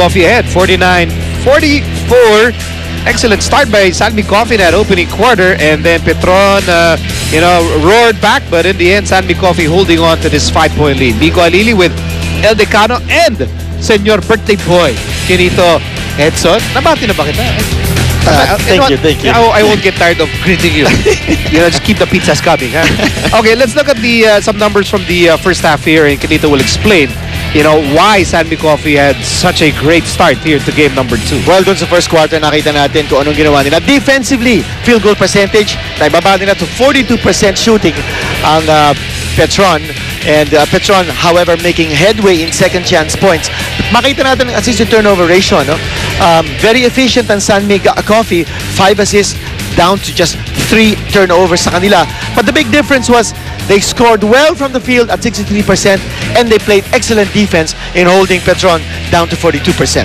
Coffee ahead, 49-44. Excellent start by San Coffee in that opening quarter, and then Petron, roared back, but in the end, San Coffee holding on to this 5-point lead. Nico Alili with El Decano and Senor Birthday Boy, Kinito Edson. Nabati na ba kita? Thank you. I won't get tired of greeting you. Just keep the pizzas coming. Huh? Okay, let's look at the some numbers from the first half here, and Kinito will explain why San Coffee had such a great start here to game number 2. Well, dun sa first quarter, nakita natin kung anong ginawa nila. Defensively, field goal percentage, naibaba nila to 42% shooting ang Petron. And Petron, however, making headway in second chance points. Makita natin ang assist to turnover ratio. No? Very efficient ang San Coffee. 5 assists down to just 3 turnovers sa kanila. But the big difference was they scored well from the field at 63% and they played excellent defense in holding Petron down to 42%.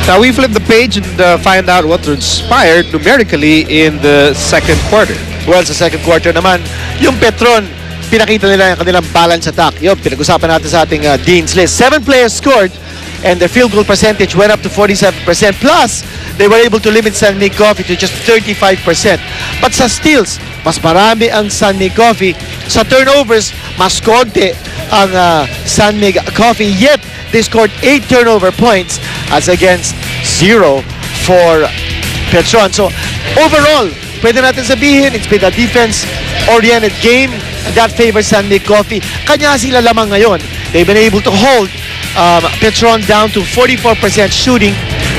Now we flip the page and find out what transpired numerically in the second quarter. Well, sa second quarter naman, yung Petron, pinakita nila yung kanilang balance attack. Yung pinag-usapan natin sa ating Dean's List. 7 players scored and their field goal percentage went up to 47%. Plus, they were able to limit San Coffee to just 35%. But sa steals, mas marami ang San Coffee. Sa turnovers, mas konti ang San Coffee. Yet, they scored 8 turnover points as against 0 for Petron. So, overall, pwede natin sabihin, it's been a defense-oriented game that favors San Coffee. Kanya sila lamang ngayon. They've been able to hold Petron down to 44% shooting,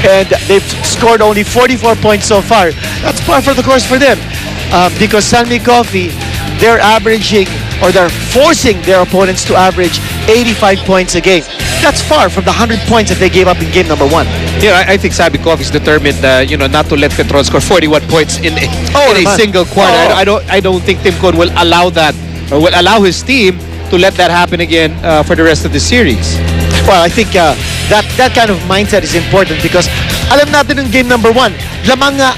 and they've scored only 44 points so far. That's par for the course for them because San Coffee, they're averaging, or they're forcing their opponents to average 85 points a game. That's far from the 100 points that they gave up in game number 1. Yeah, I think San Coffee is determined, not to let Petron score 41 points in a single quarter. I don't think Tim Cohn will allow that, or will allow his team to let that happen again for the rest of the series. Well, I think that kind of mindset is important because alam natin in game number 1, lamang nga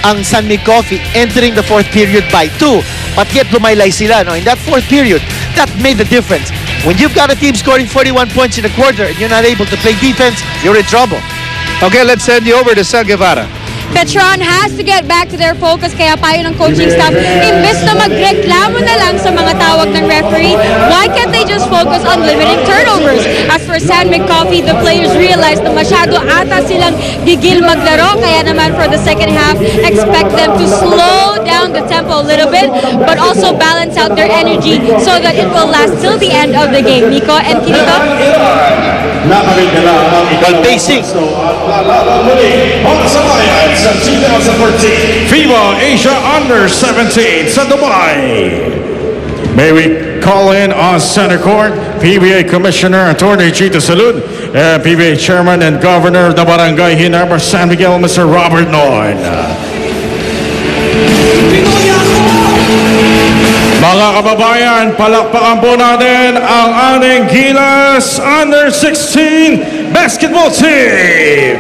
ang San Coffee entering the fourth period by 2, but yet lumaylay sila. No? In that fourth period, that made the difference. When you've got a team scoring 41 points in a quarter and you're not able to play defense, you're in trouble. Okay, let's send you over to San Guevara. Petron has to get back to their focus, kaya payo ng coaching staff, imbes na magreklamo na lang sa mga tawag ng referee, why can't they just focus on limiting turnovers? As for San Coffee, the players realized na masyado ata silang gigil maglaro, kaya naman for the second half, expect them to slow down the tempo a little bit, but also balance out their energy so that it will last till the end of the game. Nico and Kirito? Well, pacing. Sa 2014 FIBA Asia Under 17 sa Dubai. May we call in on center court PBA Commissioner Attorney Chito Salud and PBA Chairman and Governor of the Barangay Hinarbar San Miguel, Mr. Robert Noy. Mga kababayan, palakpakan po natin ang ating Gilas Under 16 basketball team.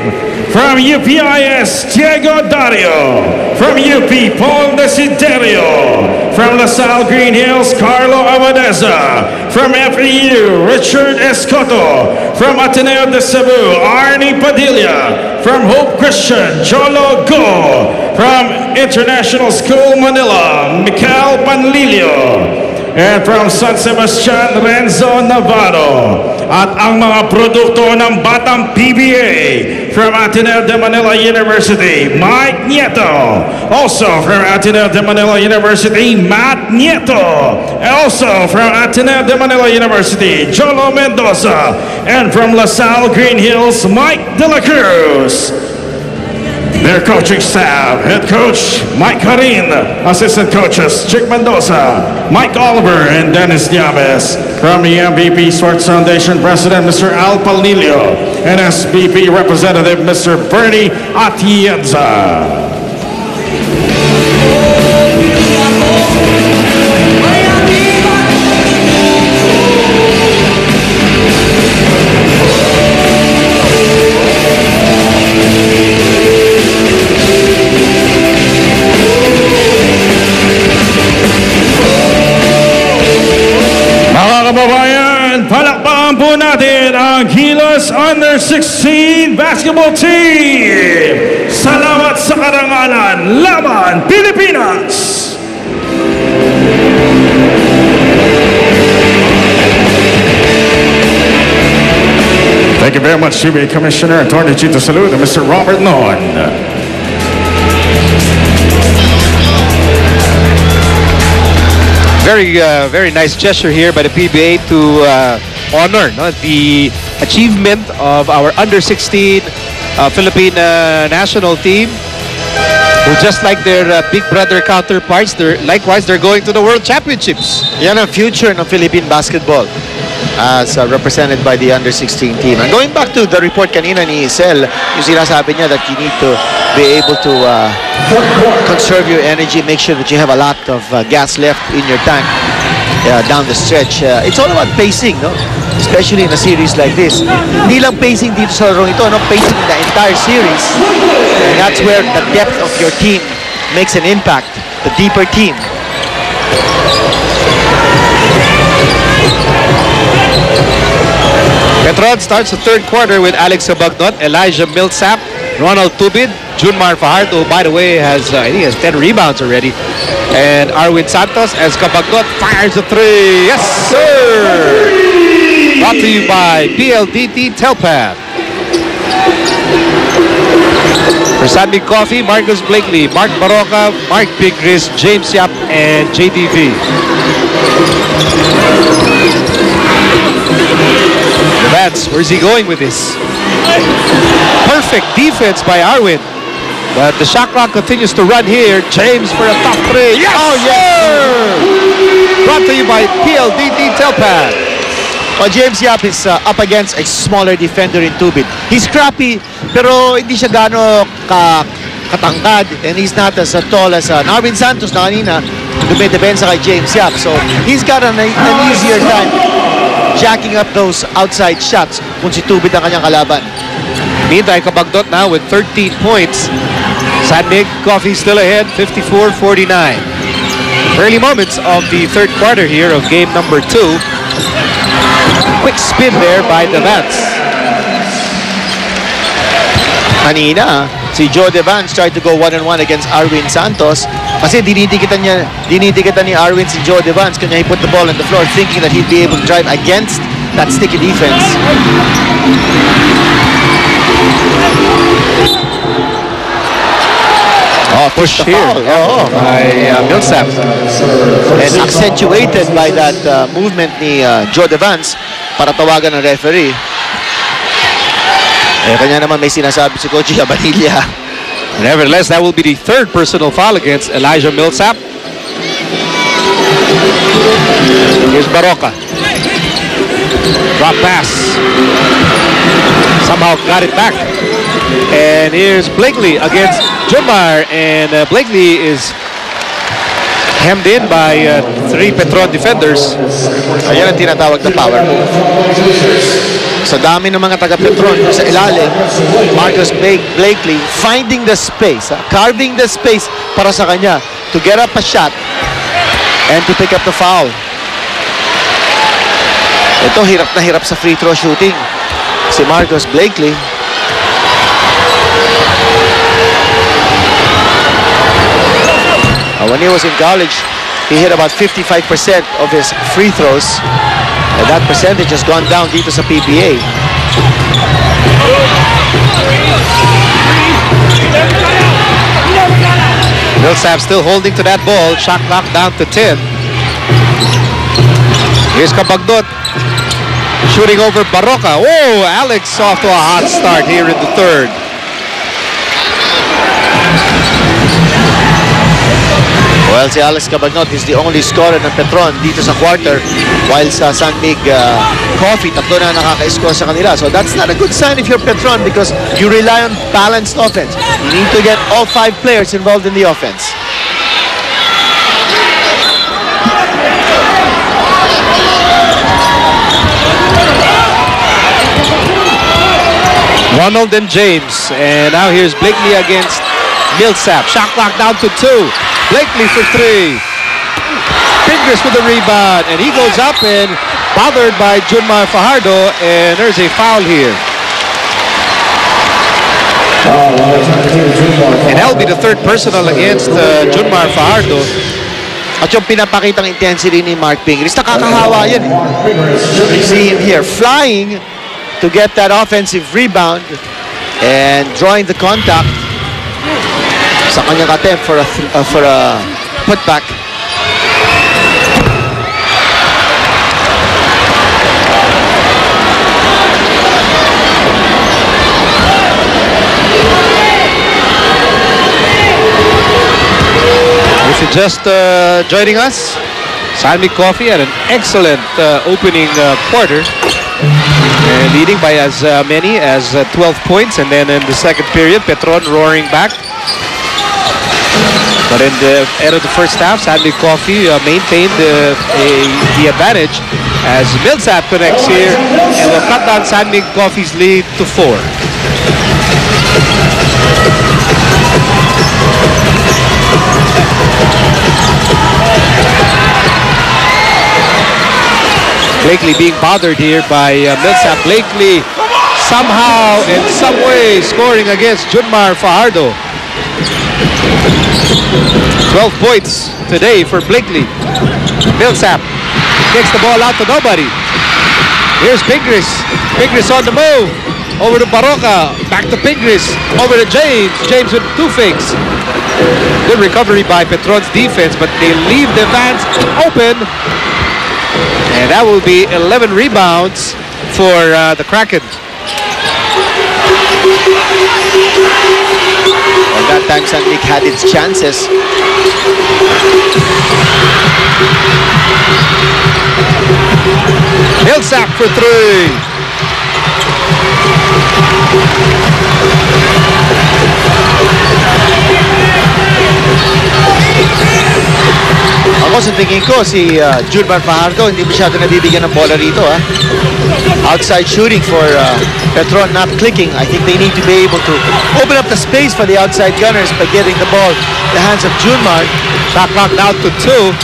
From UPIS, Diego Dario. From UP, Paul Desiderio. From LaSalle Green Hills, Carlo Abadeza. From FEU, Richard Escoto. From Ateneo de Cebu, Arnie Padilla. From Hope Christian, Jolo Go. From International School Manila, Mikael Panlilio. And from San Sebastian, Renzo Navarro. At ang mga produkto ng Batang PBA from Ateneo de Manila University, Mike Nieto. Also from Ateneo de Manila University, Matt Nieto. And also from Ateneo de Manila University, Jolo Mendoza. And from LaSalle Green Hills, Mike De La Cruz. Their coaching staff, head coach Mike Harin, assistant coaches Chick Mendoza, Mike Oliver, and Dennis Diabes. From the MVP Sports Foundation President, Mr. Al Palilio, and SBP Representative, Mr. Bernie Atienza. Kababayan, palakpakan po natin ang Gilas Under Under 16 Basketball Team. Salamat sa karangalan. Laban Pilipinas! Thank you very much, CBA Commissioner Attorney Chito Salud and Mr. Robert Non. Very nice gesture here by the PBA to honor the achievement of our under-16 Philippine national team, who just like their big brother counterparts, they're going to the World Championships. Yan ang future ng Philippine basketball as represented by the under-16 team. And going back to the report kanina ni Sel, yung sinasabi niya that you need to be able to conserve your energy, make sure that you have a lot of gas left in your tank down the stretch. It's all about pacing, no? Especially in a series like this. Hindi lang pacing dito sa larong ito, no? Pacing in the entire series. And that's where the depth of your team makes an impact. The deeper team. Petron starts the third quarter with Alex Cabagnot, Elijah Millsap, Ronald Tubid, Junmar Fajardo, by the way, has I think he has 10 rebounds already, and Arwin Santos as Cabagnot fires a three. Yes, sir! Brought to you by PLDT Telpad. For Sandy Coffee, Marcus Blakely, Mark Baroka, Mark Pigris, James Yap, and JDV. Vance, where's he going with this? Perfect defense by Arwin. But the shot clock continues to run here. James for a top three. Yes, sir! Brought to you by PLDT Telpad. Well, James Yap is up against a smaller defender in Tubid. He's scrappy, pero hindi siya gaano katangkad, and he's not as tall as Arwin Santos na kanina dumidepensa kay James Yap. So he's got an easier time jacking up those outside shots kung si Tubid ang kanyang kalaban. Meantime, Cabagnot now with 13 points. Sandig Coffee still ahead, 54-49. Early moments of the third quarter here of game number 2. Quick spin there by Devance. Kanina, si Joe Devance tried to go one-on-one against Arwin Santos kasi dinitikitan ni Arwin si Joe Devance kanya he put the ball on the floor thinking that he'd be able to drive against that sticky defense. Oh, push here by Millsap. And accentuated by that movement ni Joe Devance para tawagan ng referee. Kanya naman may sinasabi si Coach Abanilla. Nevertheless, that will be the third personal foul against Elijah Millsap. Here's Baroka. Drop pass. Somehow got it back. And here's Blakely against Junmar. And Blakely is hemmed in by 3 Petron defenders. Ayan ang tinatawag na power move. Sa dami ng mga taga-Petron sa ilalim, Marcus Blakely finding the space, carving the space para sa kanya to get up a shot and to pick up the foul. Ito, hirap na hirap sa free throw shooting si Marcus Blakely. When he was in college, he hit about 55% of his free throws. And that percentage has gone down dito sa PBA. Millsap still holding to that ball. Shot clock down to 10. Here's Cabagnot shooting over Baroka. Oh, Alex off to a hot start here in the third. Well, si Alex Cabagnot is the only scorer ng Petron dito sa quarter, while sa San Mig Coffee, tatlo na nakaka-score sa kanila. So that's not a good sign if you're Petron because you rely on balanced offense. You need to get all 5 players involved in the offense. Ronald and James. And now here's Blakely against Millsap. Shot clock down to 2. Blakely for 3. Pingris with the rebound. And he goes up and bothered by Junmar Fajardo. And there's a foul here. And that'll be the third personal against Junmar Fajardo. At yung pinapakitang intensity ni Mark Pingris, nakakahawa yan. You see him here flying to get that offensive rebound and drawing the contact sa kanyang attempt for a putback. If you're just joining us, San Mig Coffee had an excellent opening quarter, leading by as many as 12 points, and then in the second period, Petron roaring back. But in the end of the first half, San Mig Coffee maintained the advantage as Millsap connects here and will cut down San Mig Coffee's lead to 4. Blakely being bothered here by Millsap. Blakely somehow, in some way, scoring against Junmar Fajardo. 12 points today for Blakely. Millsap kicks the ball out to nobody. Here's Pingris. Pingris on the move. Over to Baroka. Back to Pingris. Over to James. James with 2 fakes. Good recovery by Petron's defense, but they leave the Vans open. And that will be 11 rebounds for the Kraken. And that time San Mig had its chances. Millsap for 3. Ako sa tingin ko, si Junmar Fajardo hindi masyado nabibigyan ng bola rito. Outside shooting for Petron not clicking. I think they need to be able to open up the space for the outside gunners by getting the ball in the hands of Junmar. Shot clock down to 2.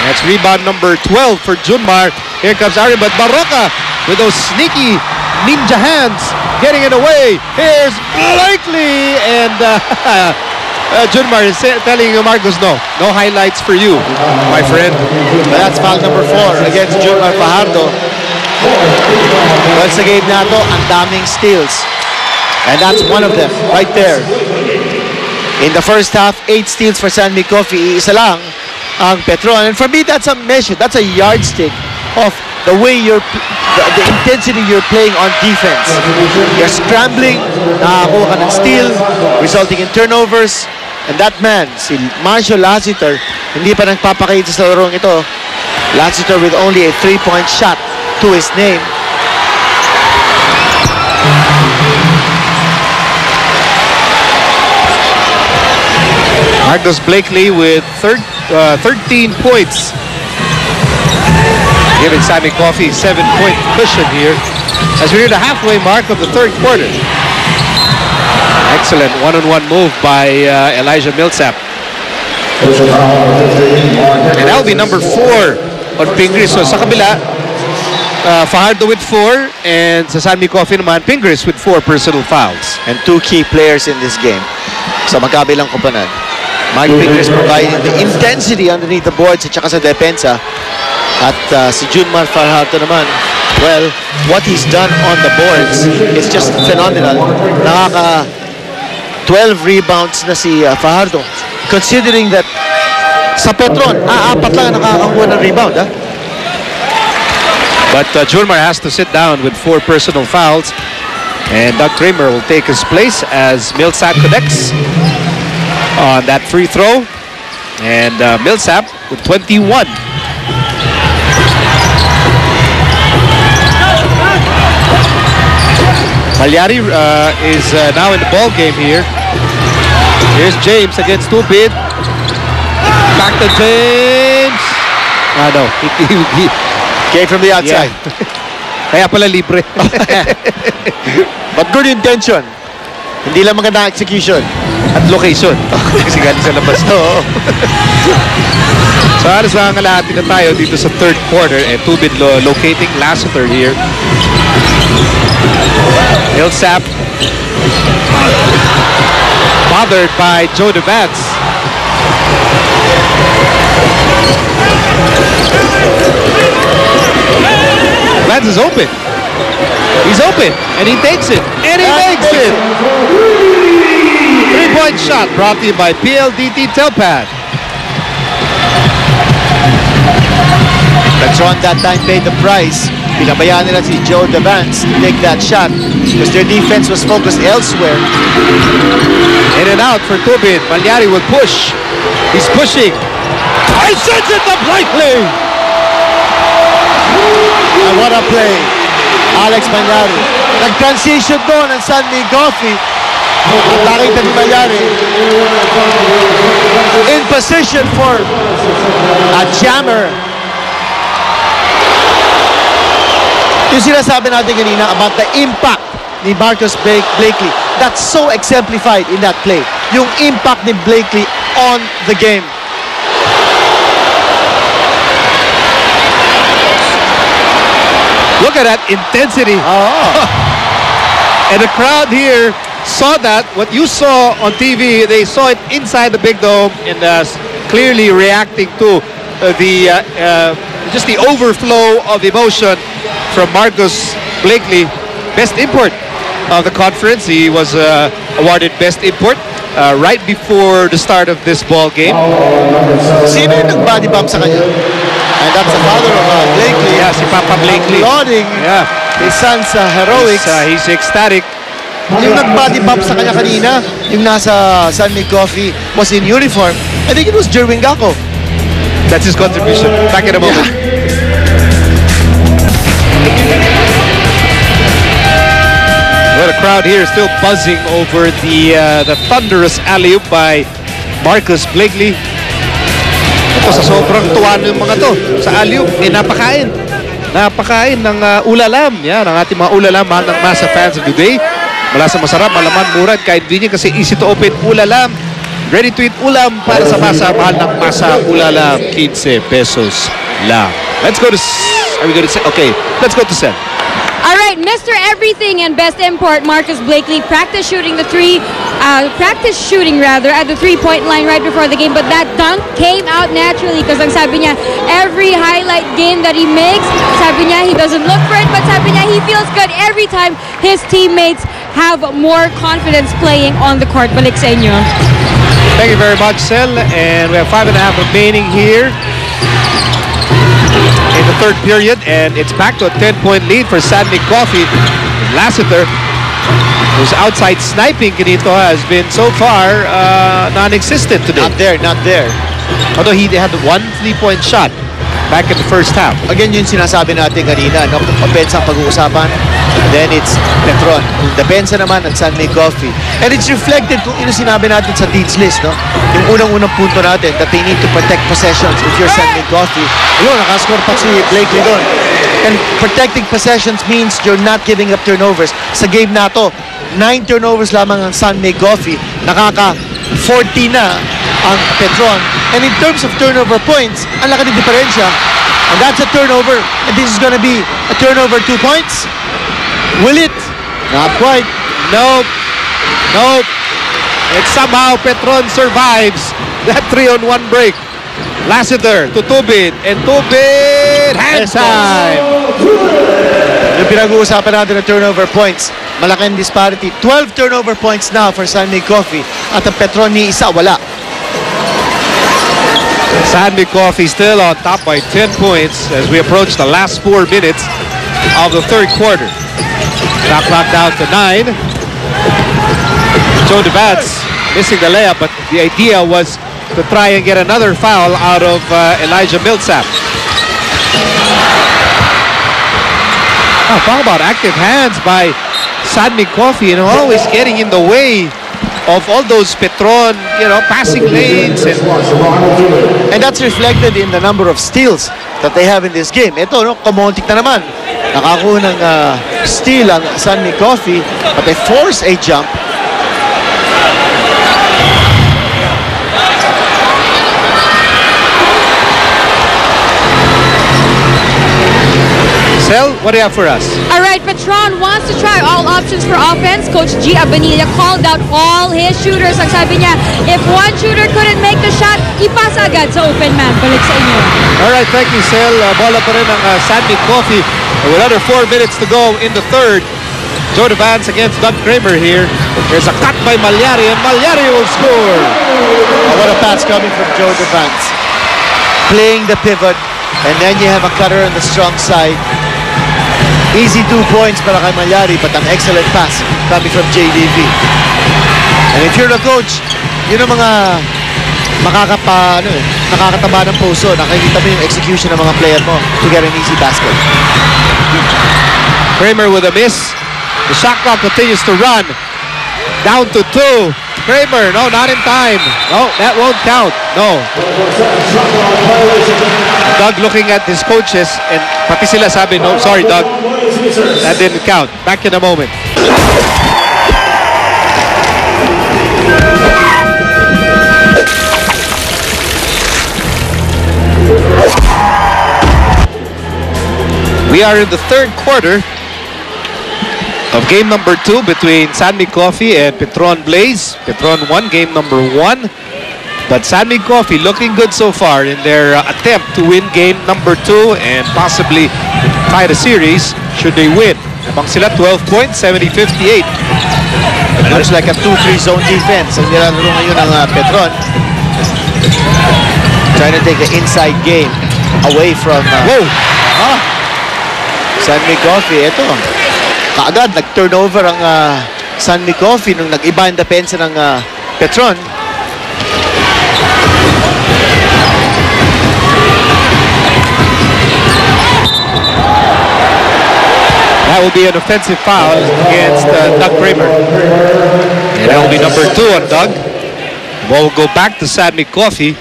That's rebound number 12 for Junmar. Here comes Ari, but Baroka with those sneaky ninja hands getting it away. Here's Blakely, and Junmar is telling Marcos, no highlights for you, my friend. But that's foul number 4 against Junmar Fajardo. Well, sa game na to, ang daming steals. And that's one of them, right there. In the first half, 8 steals for San Mig Coffee. Isa lang ang Petron. And for me, that's a measure. That's a yardstick of the way the intensity you're playing on defense. You're scrambling, nakakuha ka ng steal, resulting in turnovers. And that man, si Marshall Lassiter, hindi pa nagpapakita sa larong ito. Lassiter with only a 3-point shot to his name. Marcus Blakely with 13 points. Giving San Mig Coffee 7-point cushion here as we're near the halfway mark of the third quarter. Excellent one-on-one move by Elijah Millsap. And that'll be number 4 on Pingris. So sa kabila, Fajardo with 4, and sa San Mig Coffee naman, Pingris with 4 personal fouls. And 2 key players in this game sa magkabilang koponan. Mike Pingris providing the intensity underneath the boards at saka sa depensa. At si Junmar Fajardo naman, well, what he's done on the boards is just phenomenal. Nakaka 12 rebounds na si Fajardo. Considering that sa Petron, 4 lang nakakakuha ng rebound. But Junmar has to sit down with 4 personal fouls. And Doug Kramer will take his place as Millsap connects on that free throw. And Millsap with 21. Malyari is now in the ball game here. Here's James against Stupid. Back to James. No, he came from the outside. Yeah. Kaya pala libre. But good intention. Hindi lang magandang execution. At location. Kasi galing sa labas. So halos lang kalahati na tayo dito sa third quarter. And Tubid locating Lassiter here. Millsap. bothered by Joe Devance. Devance is open. He's open, and he takes it, and he makes it. 3-point shot brought to you by PLDT Telpad. Petron that time paid the price. Pinabayaan nila si Joe Devance to take that shot because their defense was focused elsewhere. In and out for Tubin. Malyari will push. He's pushing. I sends it to Blakely. And what a play. Alex Malyari. Nag-transition doon ang San Miguel Coffee. At nakita ni Malyari in position for a jammer. Yung sinasabi natin kanina about the impact ni Marcus Blakely, that's so exemplified in that play. Yung impact ni Blakely on the game. Look at that intensity. And the crowd here saw that. What you saw on TV, they saw it inside the big dome and clearly reacting to just the overflow of emotion from Marcus Blakely, best import of the conference. He was awarded best import right before the start of this ball game. Sino yung nag-body bump sa kanya? And that's the father of Blakely. Yeah, si Papa Blakely. Applauding his son's heroics. He's ecstatic. Yung nag-body bump sa kanya kanina, yung nasa San Miguel Coffee was in uniform. I think it was Jerwin Gacko. That's his contribution. Back in a moment. Well, the crowd here is still buzzing over the thunderous alley-oop by Marcus Blakely. Ito, sa sobrang tuwa ng mga to sa alley-oop, napakain. Napakain ng ulalam. Yan, ang ating mga ulalam, mahal ng masa fans of the day. Mula sa masarap, malaman, mura, kahit hindi kasi easy to open ulalam. Ready to eat ulam para sa masa, mahal ng masa ulalam. 15 pesos lang. Let's go to... Are we going to say? Okay, let's go to Sen. All right, Mr. Everything and best import Marcus Blakely practice shooting at the 3-point line right before the game, but that dunk came out naturally because ang sabi niya, every highlight game that he makes, sabi niya he doesn't look for it, but sabi niya he feels good every time his teammates have more confidence playing on the court. Balik sa inyo. Thank you very much, Sel, and we have 5.5 remaining here in the third period, and it's back to a 10-point lead for San Miguel Coffee. Lassiter, who's outside sniping kanito, has been so far non-existent today. Not there. Although he had one 3-point shot back in the first half. Again, yung sinasabi natin kanina, no? Kung papensa ang pag-uusapan, then it's Petron. Kung depensa naman at San Miguel Coffee. And it's reflected kung ino sinabi natin sa Dean's List, no? Yung unang-unang punto natin, that they need to protect possessions if you're San Miguel Coffee. Ayun, nakascore pa si Blakely doon. And protecting possessions means you're not giving up turnovers. Sa game na to, 9 turnovers lamang ang San Miguel Coffee. Nakaka-40 na ang Petron. And in terms of turnover points, ang laki ng diferensya. And that's a turnover. And this is gonna be a turnover 2 points. Will it? Not quite. Nope. And somehow Petron survives that 3-on-1 break. Lassiter to Tubin, and Tubin hand time. Yung pinag-uusapan natin ng turnover points, malaking disparity. 12 turnover points now for San Miguel Coffee. At ang Petron ni isa, wala. San Miguel Coffee still on top by 10 points as we approach the last 4 minutes of the third quarter. Shot clock down to 9. Joe Devance missing the layup, but the idea was to try and get another foul out of Elijah Millsap. Oh, talk about active hands by San Miguel Coffee, and always getting in the way of all those Petron, passing lanes. And that's reflected in the number of steals that they have in this game. Ito, kumontik na naman. Nakakuha ng steal ang San Miguel Coffee, but they force a jump. Sel, what do you have for us? All right, Petron wants to try all options for offense. Coach G. Abanilla called out all his shooters. Ang sabi niya, if one shooter couldn't make the shot, ipasa agad sa open man. Balik sa inyo. Alright, thank you, Sel. Bola pa rin ang Sandy Coffee. With under 4 minutes to go in the third. Joe Vance against Doug Kramer here. There's a cut by Malyari, and Malyari will score. Oh, what a pass coming from Joe Vance. Playing the pivot, and then you have a cutter on the strong side. Easy 2 points para kay Malyari, but an excellent pass coming from JDV. And if you're the coach, yun ang mga nakakataba ng puso. Nakikita mo yung execution ng mga player mo to get an easy basket. Kramer with a miss. The shot clock continues to run. Down to 2. Kramer, no, not in time. No, that won't count. No. Doug looking at his coaches, and pati sila sabi, no, sorry, Doug. That didn't count. Back in a moment. We are in the third quarter of game number 2 between Sanmi Coffee and Petron Blaze. Petron won game number 1, but Sanmi Coffee looking good so far in their attempt to win game number 2 and possibly tie the series should they win. Abang sila 12 points, 70-58. It looks like a 2-3 zone defense ang nilalaro ngayon ng Petron. Trying to take the inside game away from Sanmi Coffee. Ito, kaagad nag-turnover ang Sanmi Coffee nung nag-iba ang depensa ng Petron. That will be an offensive foul against Doug Kramer. And that will be number 2 on Doug. The ball will go back to Sanmi Coffee.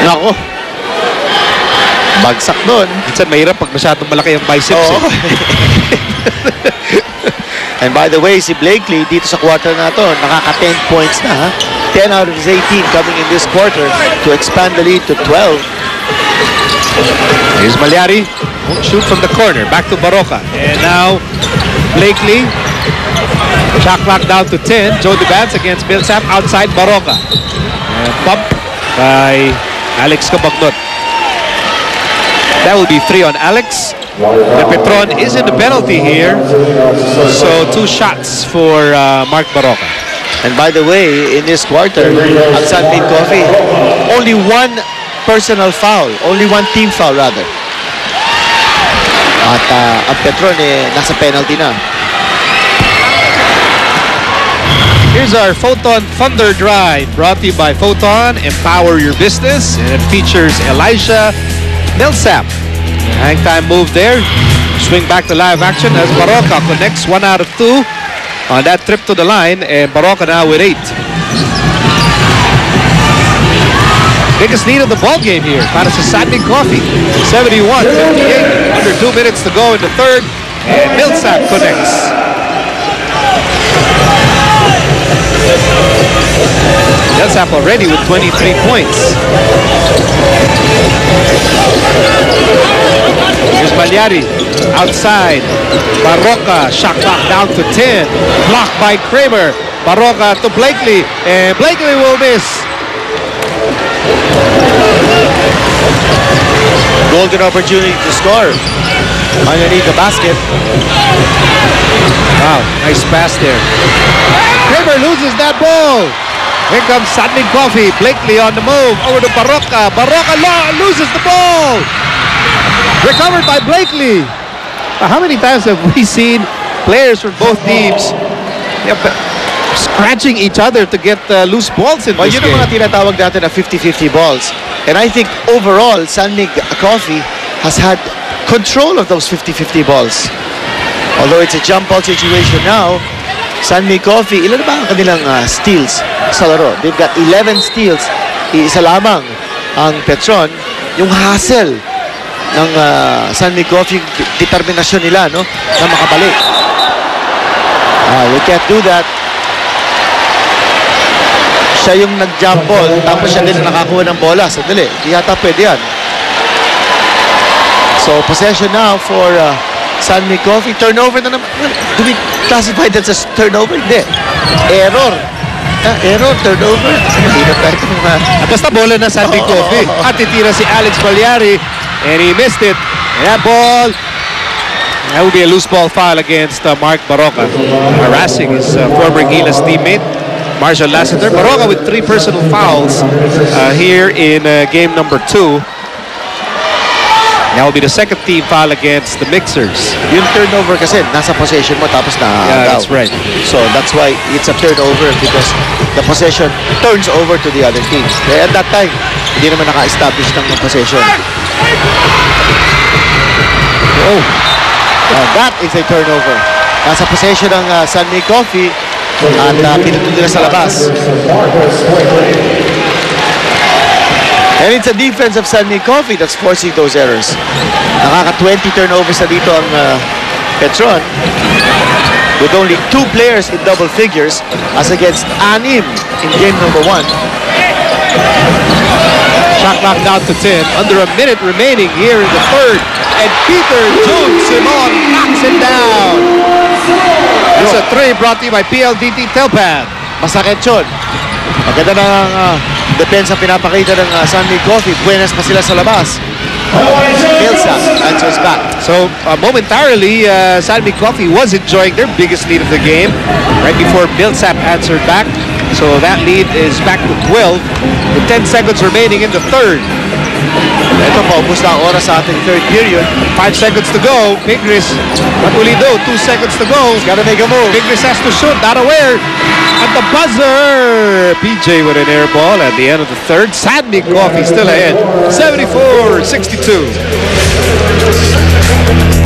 Nako. Bagsak doon. Minsan mahirap pag masyadong malaki ang biceps. Oh. And by the way, si Blakely dito sa quarter na to, nakaka 10 points na, ha? 10 out of his 18 coming in this quarter to expand the lead to 12. Here's Malyari. Won't shoot from the corner. Back to Baroka. And now Blakely. Shot clock down to 10. Joe DeBance against Millsap outside Baroka. And bump by Alex Cabagnot. That will be 3 on Alex. The Petron is in the penalty here. So 2 shots for Mark Baroka. And by the way, in this quarter, at Sanmi Coffee, only 1 personal foul. Only 1 team foul rather. At ang Petron nasa penalty na. Here's our Photon Thunder Drive, brought to you by Photon. Empower your business. And it features Elisha Millsap. Hang time move there. Swing back to live action as Baroka connects 1 out of 2 on that trip to the line. And Baroka now with 8. Biggest lead of the ball game here. Para sa Sanmi Coffee. 71-58. Under 2 minutes to go in the third. And Millsap connects. Millsap already with 23 points. Here's Malyari outside. Baroka, shot clock down to 10. Blocked by Kramer. Baroka to Blakely. And Blakely will miss. Golden opportunity to score underneath the basket. Wow, nice pass there. Kramer loses that ball. Here comes Sanmi Coffee. Blakely on the move. Over to Baroka. Baroka loses the ball. Recovered by Blakely. How many times have we seen players from both teams scratching each other to get loose balls in this Yun game? ang mga tinatawag natin na 50-50 balls. And I think overall, Sanmi Coffee has had control of those 50-50 balls. Although it's a jump ball situation now, Sanmi Coffee, ilan ba ang kanilang steals sa laro? They've got 11 steals. Isa lamang ang Petron. Yung hustle ng Sanmi Coffee, determinasyon nila, no, na makabalik. They can't do that. siya yung nag-jump ball, tapos siya din nakakuha ng bola. Sandali, di yata pwede yan. So, possession now for San Mig Coffee. Turnover na naman. Well, do we classify that as turnover? Hindi. Error. Error, turnover. Mahirap tayo Basta bola na San Mig Coffee. At titira si Alex Balyari. And he missed it. And that ball, that would be a loose ball foul against Mark Baroka, harassing his former Gilas teammate, Marshall Lassiter. Baroka with 3 personal fouls here in game number 2. That will be the second team foul against the Mixers. Yung turnover kasi, nasa possession mo tapos na that's right. So that's why it's a turnover because the possession turns over to the other team. Kaya at that time, hindi naman naka-establish ng possession. Oh, that is a turnover. Nasa possession ng San Mig Coffee at pinutol nila sa labas. And it's a defense of San Mig Coffee that's forcing those errors. Nakaka-20 turnovers na dito ang Petron with only 2 players in double figures as against 6 in game number 1. Shot clock down to 10. Under a minute remaining here in the third. And Peter June Simon knocks it down. It's a 3 brought to you by PLDT Telpan. Masakit yun. Maganda ng depensa pinapakita ng San Mig Coffee. Buenas pa sila sa labas. Milsa answers back. So momentarily, San Mig Coffee was enjoying their biggest lead of the game right before Millsap answered back. So that lead is back to 12 with 10 seconds remaining in the third. Ito po, ubus na ang oras sa ating third period. 5 seconds to go. Pigris, what will he do? 2 seconds to go. He's gotta make a move. Pigris has to shoot, not aware. At the buzzer, PJ with an air ball at the end of the third. San Mig Coffee still ahead, 74-62.